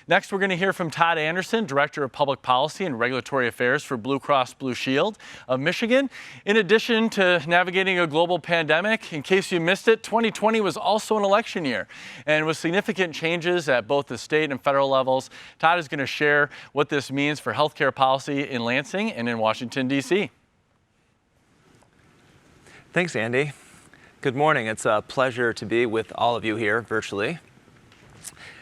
Next, we're going to hear from Todd Anderson, Director of Public Policy and Regulatory Affairs for Blue Cross Blue Shield of Michigan. In addition to navigating a global pandemic, in case you missed it, 2020 was also an election year. And with significant changes at both the state and federal levels, Todd is going to share what this means for healthcare policy in Lansing and in Washington, D.C. Thanks, Andy. Good morning. It's a pleasure to be with all of you here virtually.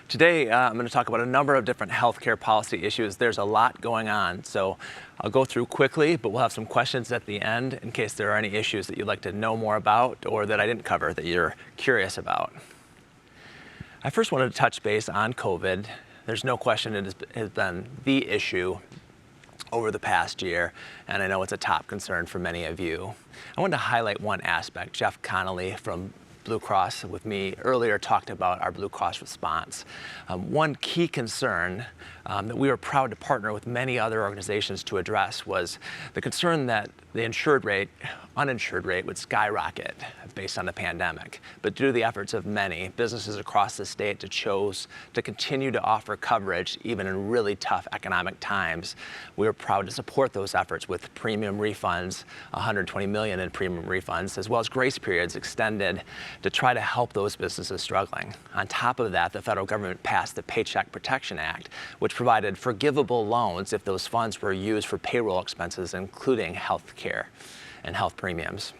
Today, I'm going to talk about a number of different healthcare policy issues. There's a lot going on, so I'll go through quickly, but we'll have some questions at the end in case there are any issues that you'd like to know more about or that I didn't cover that you're curious about. I first wanted to touch base on COVID. There's no question it has been the issue over the past year, and I know it's a top concern for many of you. I wanted to highlight one aspect. Jeff Connolly from Blue Cross with me earlier talked about our Blue Cross response. One key concern that we were proud to partner with many other organizations to address was the concern that the uninsured rate would skyrocket based on the pandemic. But due to the efforts of many businesses across the state chose to continue to offer coverage even in really tough economic times, we were proud to support those efforts with premium refunds, $120 million in premium refunds, as well as grace periods extended to try to help those businesses struggling. On top of that, the federal government passed the Paycheck Protection Act, which provided forgivable loans if those funds were used for payroll expenses, including health care and health premiums.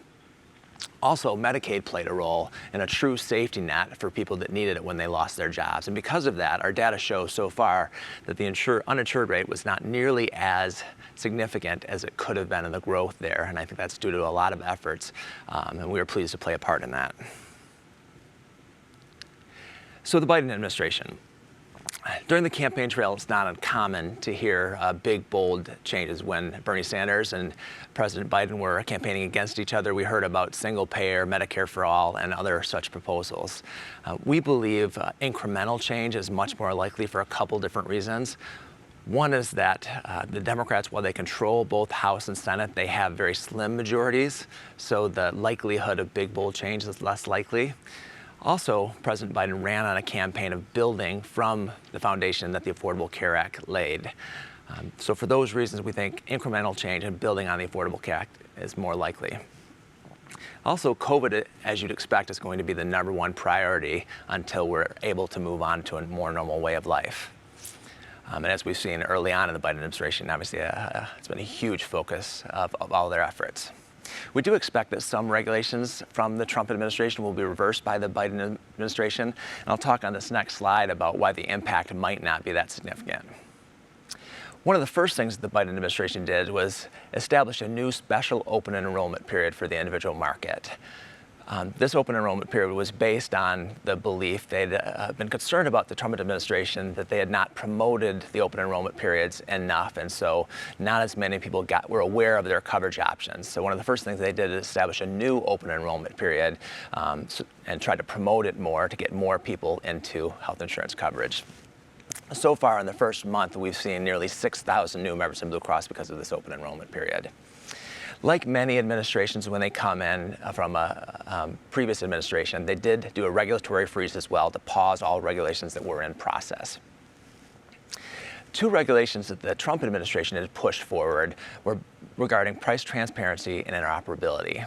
Also, Medicaid played a role in a true safety net for people that needed it when they lost their jobs. And because of that, our data shows so far that the uninsured rate was not nearly as significant as it could have been in the growth there. And I think that's due to a lot of efforts, and we were pleased to play a part in that. So the Biden administration. During the campaign trail, it's not uncommon to hear big, bold changes. When Bernie Sanders and President Biden were campaigning against each other, we heard about single-payer, Medicare for all, and other such proposals. We believe incremental change is much more likely for a couple different reasons. One is that the Democrats, while they control both House and Senate, they have very slim majorities, so the likelihood of big, bold change is less likely. Also, President Biden ran on a campaign of building from the foundation that the Affordable Care Act laid. So for those reasons, we think incremental change and building on the Affordable Care Act is more likely. Also, COVID, as you'd expect, is going to be the #1 priority until we're able to move on to a more normal way of life. And as we've seen early on in the Biden administration, obviously it's been a huge focus of all their efforts. We do expect that some regulations from the Trump administration will be reversed by the Biden administration, and I'll talk on this next slide about why the impact might not be that significant. One of the first things that the Biden administration did was establish a new special open enrollment period for the individual market. This open enrollment period was based on the belief they'd been concerned about the Trump administration that they had not promoted the open enrollment periods enough, and so not as many people were aware of their coverage options. So one of the first things they did is establish a new open enrollment period and try to promote it more to get more people into health insurance coverage. So far in the first month, we've seen nearly 6,000 new members in Blue Cross because of this open enrollment period. Like many administrations, when they come in from a previous administration, they did do a regulatory freeze as well to pause all regulations that were in process. Two regulations that the Trump administration had pushed forward were regarding price transparency and interoperability.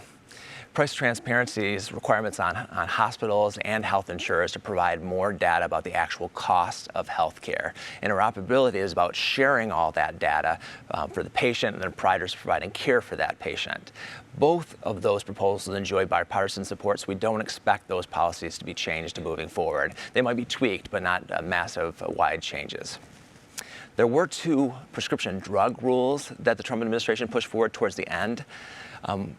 Price transparency's requirements on hospitals and health insurers to provide more data about the actual cost of health care. Interoperability is about sharing all that data for the patient and the providers providing care for that patient. Both of those proposals enjoy bipartisan support, so we don't expect those policies to be changed moving forward. They might be tweaked, but not massive, wide changes. There were two prescription drug rules that the Trump administration pushed forward towards the end.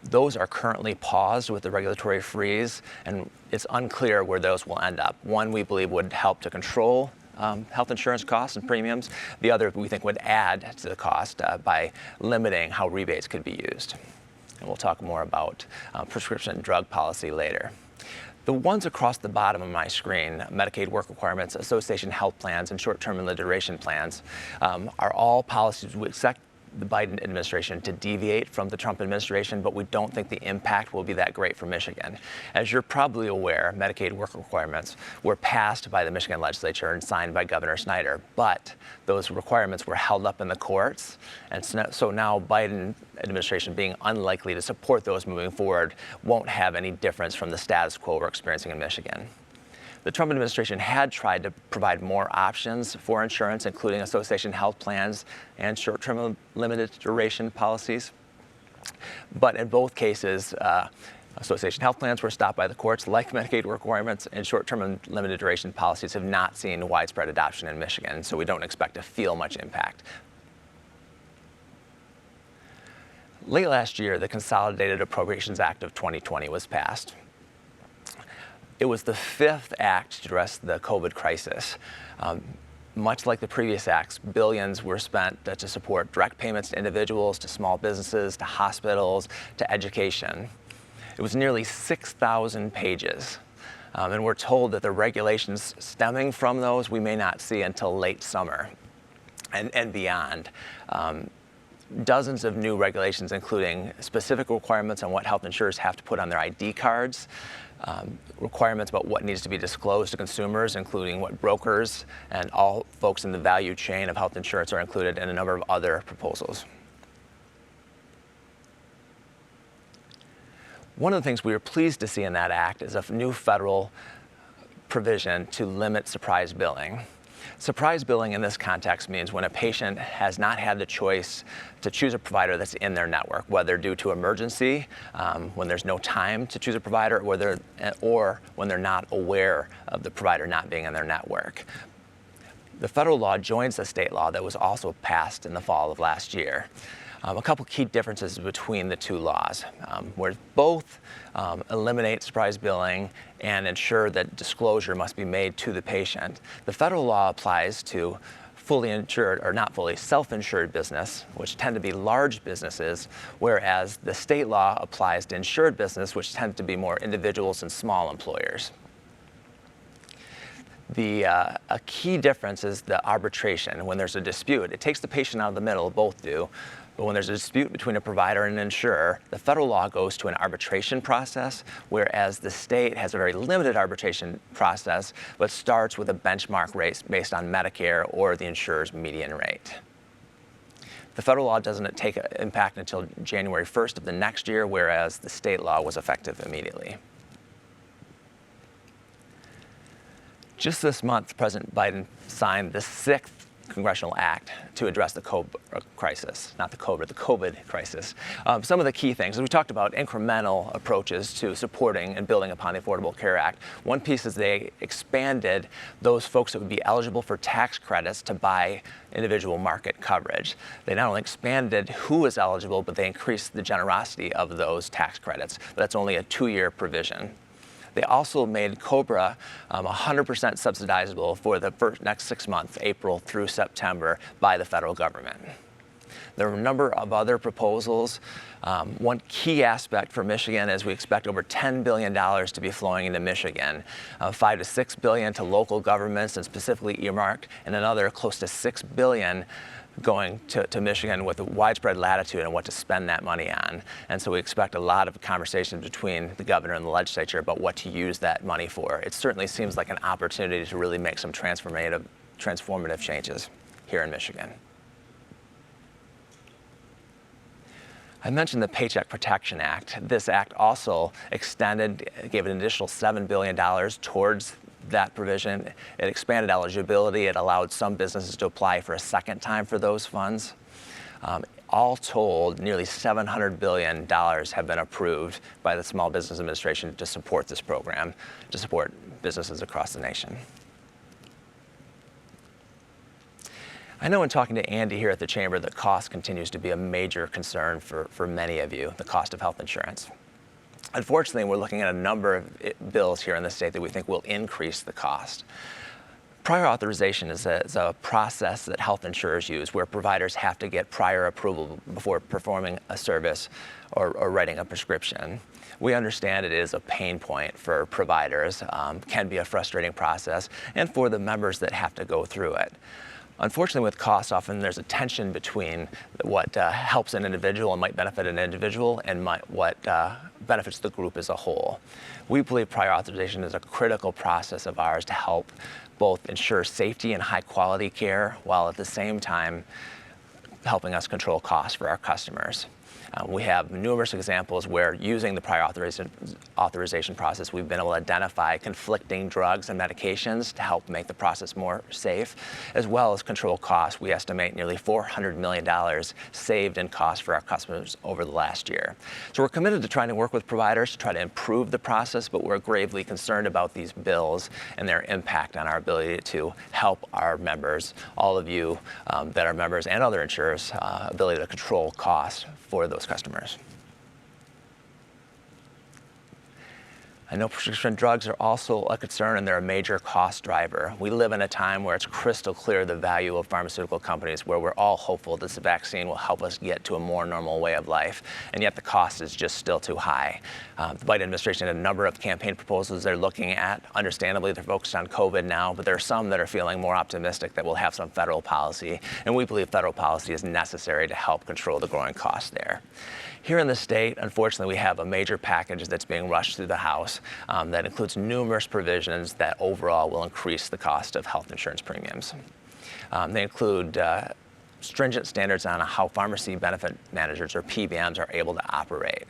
Those are currently paused with the regulatory freeze, and it's unclear where those will end up. One we believe would help to control health insurance costs and premiums. The other we think would add to the cost by limiting how rebates could be used. And we'll talk more about prescription drug policy later. The ones across the bottom of my screen, Medicaid work requirements, association health plans, and short-term and duration plans, are all policies the Biden administration to deviate from the Trump administration, but we don't think the impact will be that great for Michigan. As you're probably aware, Medicaid work requirements were passed by the Michigan legislature and signed by Governor Snyder, but those requirements were held up in the courts, and so now Biden administration being unlikely to support those moving forward won't have any difference from the status quo we're experiencing in Michigan. The Trump administration had tried to provide more options for insurance, including association health plans and short-term limited duration policies. But in both cases, association health plans were stopped by the courts, like Medicaid requirements, and short-term and limited duration policies have not seen widespread adoption in Michigan, so we don't expect to feel much impact. Late last year, the Consolidated Appropriations Act of 2020 was passed. It was the fifth act to address the COVID crisis. Much like the previous acts, billions were spent to support direct payments to individuals, to small businesses, to hospitals, to education. It was nearly 6,000 pages. And we're told that the regulations stemming from those we may not see until late summer and beyond. Dozens of new regulations, including specific requirements on what health insurers have to put on their ID cards, requirements about what needs to be disclosed to consumers, including what brokers and all folks in the value chain of health insurance are included, and a number of other proposals. One of the things we were pleased to see in that act is a new federal provision to limit surprise billing. Surprise billing in this context means when a patient has not had the choice to choose a provider that's in their network, whether due to emergency, when there's no time to choose a provider, or when they're not aware of the provider not being in their network. The federal law joins the state law that was also passed in the fall of last year. A couple key differences between the two laws, where both eliminate surprise billing and ensure that disclosure must be made to the patient. The federal law applies to fully insured or not fully self-insured business, which tend to be large businesses, whereas the state law applies to insured business, which tend to be more individuals and small employers. A key difference is the arbitration. When there's a dispute, it takes the patient out of the middle, both do. But when there's a dispute between a provider and an insurer, the federal law goes to an arbitration process, whereas the state has a very limited arbitration process, but starts with a benchmark rate based on Medicare or the insurer's median rate. The federal law doesn't take impact until January 1st of the next year, whereas the state law was effective immediately. Just this month, President Biden signed the sixth Congressional Act to address the COVID crisis, not the COVID crisis. Some of the key things, as we talked about, incremental approaches to supporting and building upon the Affordable Care Act. One piece is they expanded those folks that would be eligible for tax credits to buy individual market coverage. They not only expanded who is eligible, but they increased the generosity of those tax credits. But that's only a 2-year provision. They also made COBRA 100% subsidizable for the next 6 months, April through September, by the federal government. There are a number of other proposals. One key aspect for Michigan is we expect over $10 billion to be flowing into Michigan, $5 to $6 billion to local governments and specifically earmarked, and another close to $6 billion going to Michigan with a widespread latitude on what to spend that money on. And so we expect a lot of conversations between the governor and the legislature about what to use that money for. It certainly seems like an opportunity to really make some transformative changes here in Michigan. I mentioned the Paycheck Protection Act. This act also gave an additional $7 billion towards that provision. It expanded eligibility. It allowed some businesses to apply for a second time for those funds. All told, nearly $700 billion have been approved by the Small Business Administration to support this program, to support businesses across the nation. I know in talking to Andy here at the Chamber that cost continues to be a major concern for many of you, the cost of health insurance. Unfortunately, we're looking at a number of bills here in the state that we think will increase the cost. Prior authorization is a process that health insurers use where providers have to get prior approval before performing a service or writing a prescription. We understand it is a pain point for providers, can be a frustrating process, and for the members that have to go through it. Unfortunately, with costs, often there's a tension between what helps an individual and might benefit an individual and what benefits the group as a whole. We believe prior authorization is a critical process of ours to help both ensure safety and high quality care, while at the same time helping us control costs for our customers. We have numerous examples where, using the prior authorization process, we've been able to identify conflicting drugs and medications to help make the process more safe, as well as control costs. We estimate nearly $400 million saved in costs for our customers over the last year. So we're committed to trying to work with providers to try to improve the process, but we're gravely concerned about these bills and their impact on our ability to help our members, all of you that are members and other insurers, ability to control costs for those customers. I know prescription drugs are also a concern, and they're a major cost driver. We live in a time where it's crystal clear the value of pharmaceutical companies, where we're all hopeful this vaccine will help us get to a more normal way of life, and yet the cost is just still too high. The Biden administration had a number of campaign proposals they're looking at. Understandably, they're focused on COVID now, but there are some that are feeling more optimistic that we'll have some federal policy, and we believe federal policy is necessary to help control the growing costs there. Here in the state, unfortunately, we have a major package that's being rushed through the House that includes numerous provisions that overall will increase the cost of health insurance premiums. They include stringent standards on how pharmacy benefit managers, or PBMs, are able to operate.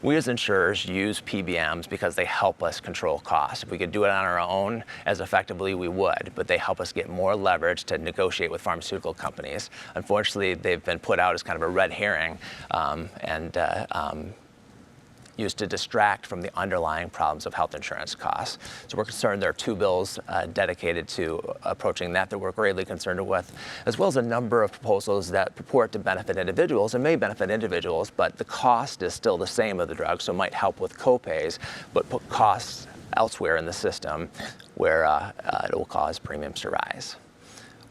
We as insurers use PBMs because they help us control costs. If we could do it on our own as effectively, we would, but they help us get more leverage to negotiate with pharmaceutical companies. Unfortunately, they've been put out as kind of a red herring and used to distract from the underlying problems of health insurance costs. So we're concerned there are two bills dedicated to approaching that we're gravely concerned with, as well as a number of proposals that purport to benefit individuals and may benefit individuals, but the cost is still the same of the drug, so might help with copays, but put costs elsewhere in the system where it will cause premiums to rise.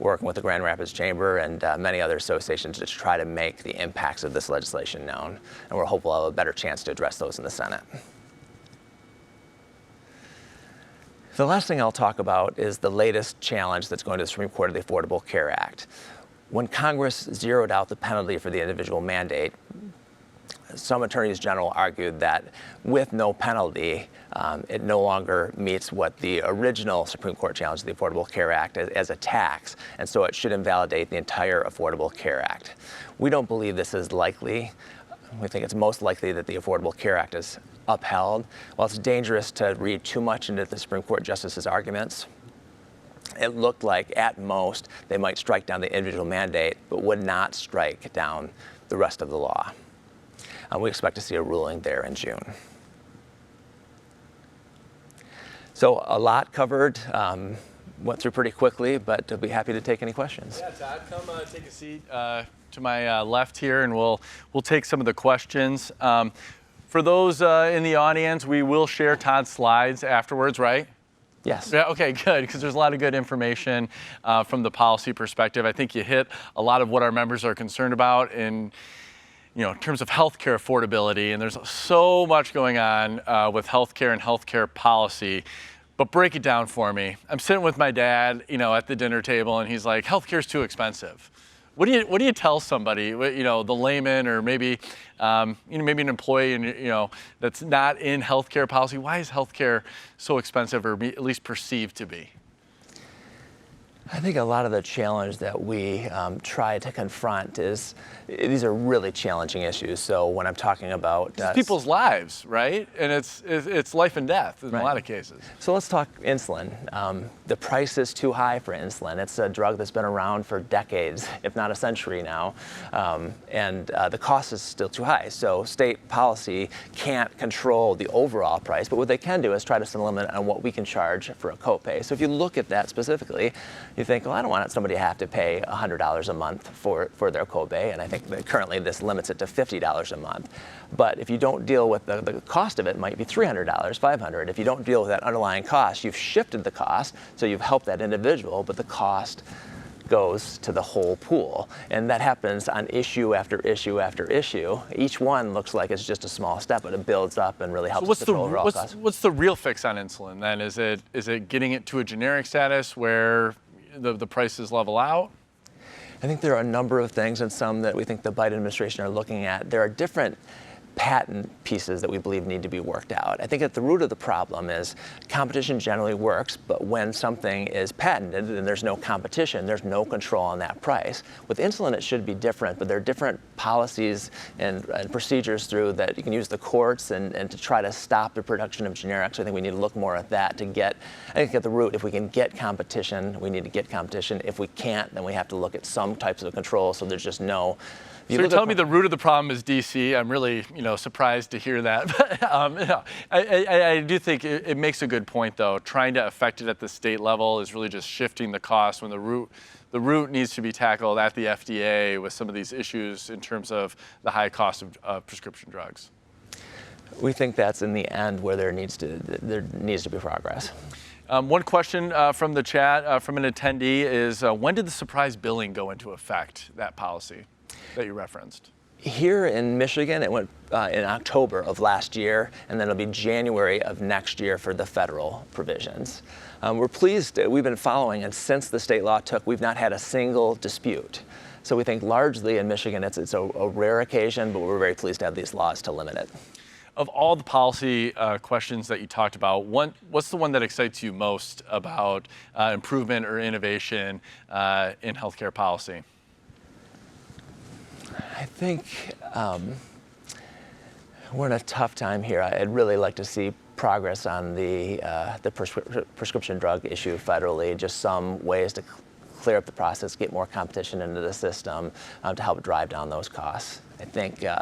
Working with the Grand Rapids Chamber and many other associations to try to make the impacts of this legislation known, and we're hopeful we'll have a better chance to address those in the Senate. The last thing I'll talk about is the latest challenge that's going to the Supreme Court of the Affordable Care Act. When Congress zeroed out the penalty for the individual mandate, some attorneys general argued that with no penalty, it no longer meets what the original Supreme Court challenged the Affordable Care Act as a tax, and so it should invalidate the entire Affordable Care Act. We don't believe this is likely. We think it's most likely that the Affordable Care Act is upheld. While it's dangerous to read too much into the Supreme Court justices' arguments, it looked like at most they might strike down the individual mandate, but would not strike down the rest of the law. We expect to see a ruling there in June. So a lot covered, went through pretty quickly, but I'll be happy to take any questions. Yeah, Todd, come take a seat to my left here, and we'll take some of the questions. For those in the audience, we will share Todd's slides afterwards, right? Yes. Yeah, okay, good, because there's a lot of good information from the policy perspective. I think you hit a lot of what our members are concerned about in terms of healthcare affordability, and there's so much going on with healthcare and healthcare policy. But break it down for me. I'm sitting with my dad, at the dinner table, and he's like, "Healthcare's too expensive." What do you tell somebody, the layman, or maybe maybe an employee, that's not in healthcare policy? Why is healthcare so expensive, or at least perceived to be? I think a lot of the challenge that we try to confront is these are really challenging issues. So when I'm talking about it's people's lives, right? And it's life and death in a lot of cases. So let's talk insulin. The price is too high for insulin. It's a drug that's been around for decades, if not a century now, and the cost is still too high. So state policy can't control the overall price, but what they can do is try to set a limit on what we can charge for a copay. So if you look at that specifically, you think, well, I don't want somebody to have to pay $100 a month for their copay, and I think that currently this limits it to $50 a month. But if you don't deal with the cost of it, might be $300, $500. If you don't deal with that underlying cost, you've shifted the cost, so you've helped that individual, but the cost goes to the whole pool. And that happens on issue after issue after issue. Each one looks like it's just a small step, but it builds up and really helps with the overall cost. What's the real fix on insulin then? Is it getting it to a generic status where the prices level out? I think there are a number of things, and some that we think the Biden administration are looking at. There are different patent pieces that we believe need to be worked out. I think at the root of the problem is competition generally works, but when something is patented and there's no competition, there's no control on that price. With insulin, it should be different, but there are different policies and procedures through that you can use the courts and to try to stop the production of generics. I think we need to look more at that to get, I think at the root, if we can get competition, we need to get competition. If we can't, then we have to look at some types of control so there's just no. So you're telling me the root of the problem is D.C. I'm really, surprised to hear that. But, I do think it makes a good point, though. Trying to affect it at the state level is really just shifting the cost when the root needs to be tackled at the FDA with some of these issues in terms of the high cost of prescription drugs. We think that's in the end where there needs to be progress. One question from the chat from an attendee is, when did the surprise billing go into effect, that policy that you referenced? Here in Michigan, it went in October of last year, and then it'll be January of next year for the federal provisions. We're pleased, we've been following, and since the state law took, we've not had a single dispute. So we think largely in Michigan it's a rare occasion, but we're very pleased to have these laws to limit it. Of all the policy questions that you talked about, what's the one that excites you most about improvement or innovation in healthcare policy? I think we're in a tough time here. I'd really like to see progress on the prescription drug issue federally, just some ways to clear up the process, get more competition into the system to help drive down those costs. I think there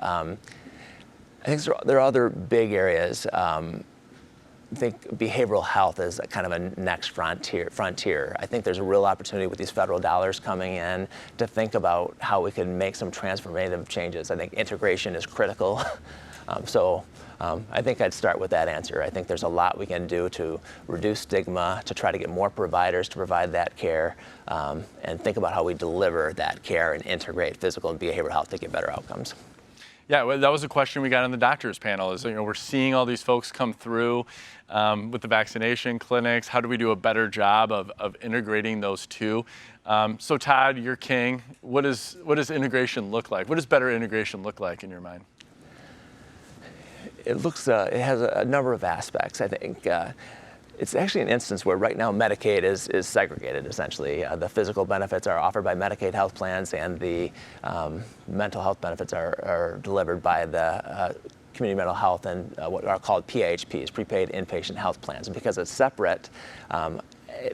are other big areas. I think behavioral health is kind of a next frontier. I think there's a real opportunity with these federal dollars coming in to think about how we can make some transformative changes. I think integration is critical. I think I'd start with that answer. I think there's a lot we can do to reduce stigma, to try to get more providers to provide that care, and think about how we deliver that care and integrate physical and behavioral health to get better outcomes. Yeah, well, that was a question we got on the doctors panel. Is we're seeing all these folks come through with the vaccination clinics. How do we do a better job of integrating those two? So Todd, you're king. What does integration look like? What does better integration look like in your mind? It has a number of aspects. I think it's actually an instance where right now Medicaid is segregated, essentially. The physical benefits are offered by Medicaid health plans, and the mental health benefits are delivered by the community mental health and what are called PIHPs, prepaid inpatient health plans. And because it's separate, I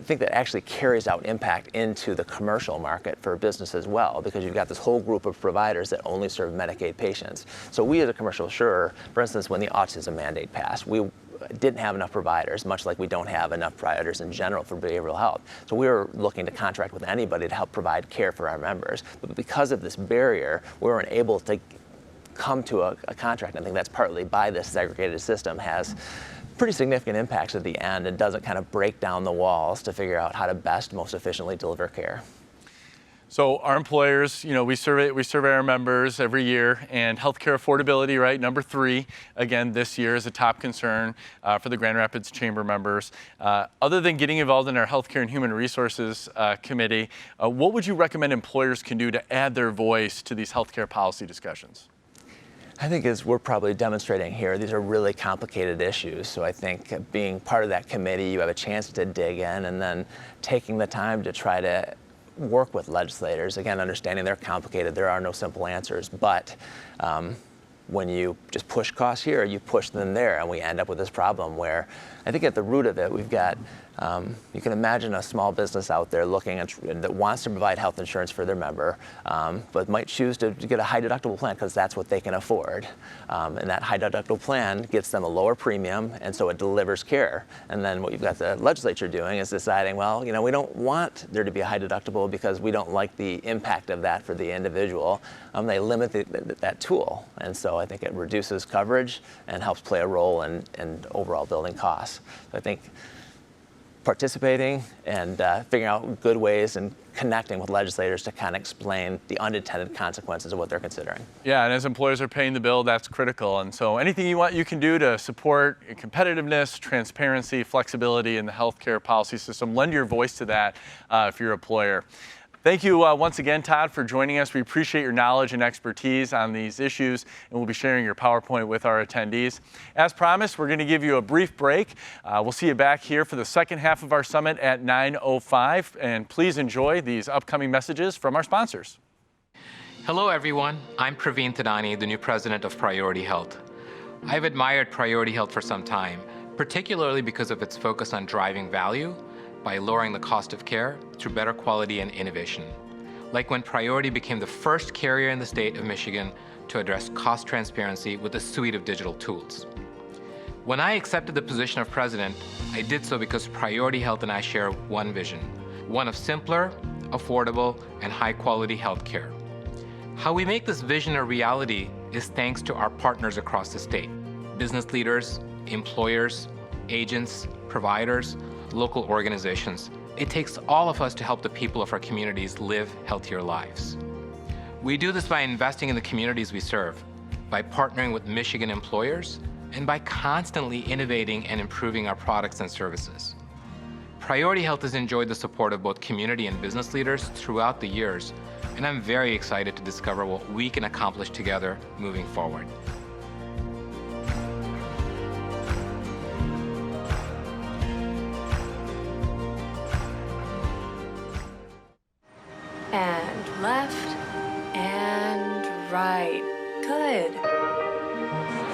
think that actually carries out impact into the commercial market for business as well, because you've got this whole group of providers that only serve Medicaid patients. So we as a commercial insurer, for instance, when the autism mandate passed, we didn't have enough providers, much like we don't have enough providers in general for behavioral health. So we were looking to contract with anybody to help provide care for our members. But because of this barrier, we weren't able to come to a contract. I think that's partly by this segregated system has pretty significant impacts at the end and doesn't kind of break down the walls to figure out how to best, most efficiently deliver care. So our employers, we survey our members every year, and healthcare affordability, right, number 3, again, this year is a top concern for the Grand Rapids Chamber members. Other than getting involved in our Healthcare and Human Resources Committee, what would you recommend employers can do to add their voice to these healthcare policy discussions? I think as we're probably demonstrating here, these are really complicated issues. So I think being part of that committee, you have a chance to dig in, and then taking the time to try to work with legislators, again, understanding they're complicated, there are no simple answers, but when you just push costs here, you push them there, and we end up with this problem where I think at the root of it, we've got, you can imagine a small business out there looking at, that wants to provide health insurance for their member, but might choose to get a high deductible plan because that's what they can afford. And that high deductible plan gets them a lower premium, and so it delivers care. And then what you've got the legislature doing is deciding, well, we don't want there to be a high deductible because we don't like the impact of that for the individual. They limit that tool. And so I think it reduces coverage and helps play a role in overall building costs. So I think participating and figuring out good ways and connecting with legislators to kind of explain the unintended consequences of what they're considering. Yeah, and as employers are paying the bill, that's critical. And so anything you can do to support competitiveness, transparency, flexibility in the healthcare policy system, lend your voice to that if you're an employer. Thank you once again, Todd, for joining us. We appreciate your knowledge and expertise on these issues, and we'll be sharing your PowerPoint with our attendees. As promised, we're going to give you a brief break. We'll see you back here for the second half of our summit at 9:05, and please enjoy these upcoming messages from our sponsors. Hello, everyone. I'm Praveen Thadani, the new president of Priority Health. I've admired Priority Health for some time, particularly because of its focus on driving value by lowering the cost of care through better quality and innovation. Like when Priority became the first carrier in the state of Michigan to address cost transparency with a suite of digital tools. When I accepted the position of president, I did so because Priority Health and I share one vision, one of simpler, affordable, and high-quality health care. How we make this vision a reality is thanks to our partners across the state, business leaders, employers, agents, providers, local organizations. It takes all of us to help the people of our communities live healthier lives. We do this by investing in the communities we serve, by partnering with Michigan employers, and by constantly innovating and improving our products and services. Priority Health has enjoyed the support of both community and business leaders throughout the years, and I'm very excited to discover what we can accomplish together moving forward. And left, and right. Good.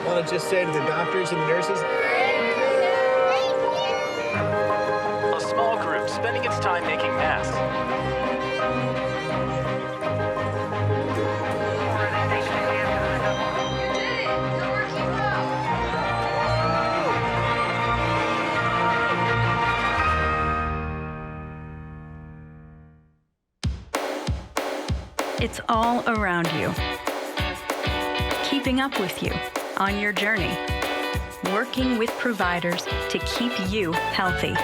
Want to just say to the doctors and nurses? A small group spending its time making masks. It's all around you, keeping up with you on your journey, working with providers to keep you healthy,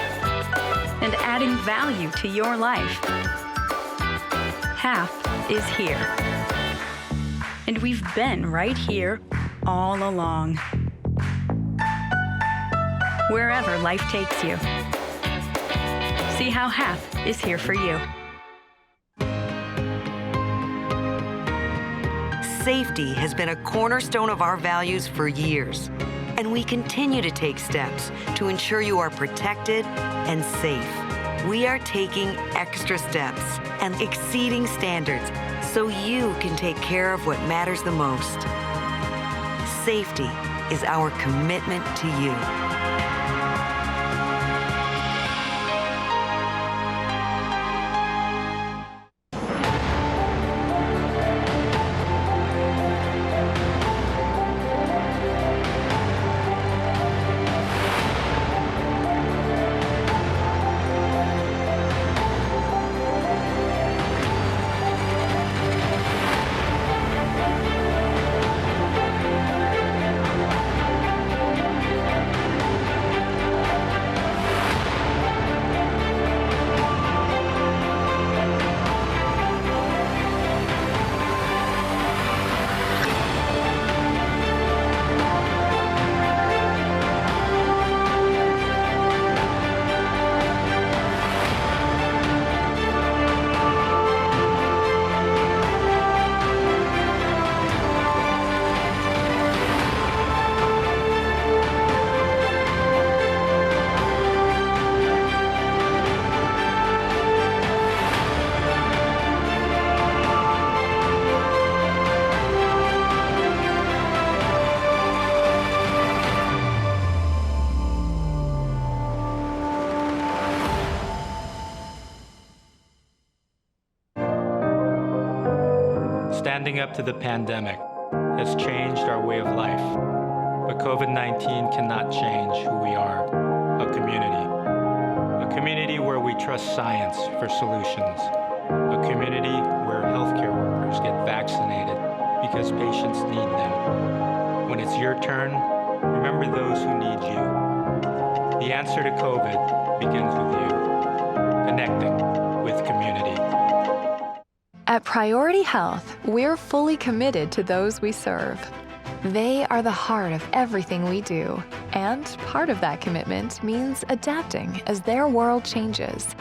and adding value to your life. HAP is here, and we've been right here all along. Wherever life takes you, see how HAP is here for you. Safety has been a cornerstone of our values for years, and we continue to take steps to ensure you are protected and safe. We are taking extra steps and exceeding standards so you can take care of what matters the most. Safety is our commitment to you. Standing up to the pandemic has changed our way of life, but COVID-19 cannot change who we are, a community where we trust science for solutions, a community where healthcare workers get vaccinated because patients need them. When it's your turn, remember those who need you. The answer to COVID begins with you, connecting with community. At Priority Health, we're fully committed to those we serve. They are the heart of everything we do, and part of that commitment means adapting as their world changes,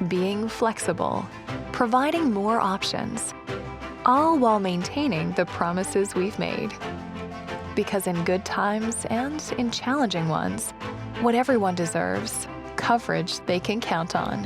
being flexible, providing more options, all while maintaining the promises we've made. Because in good times and in challenging ones, what everyone deserves, coverage they can count on.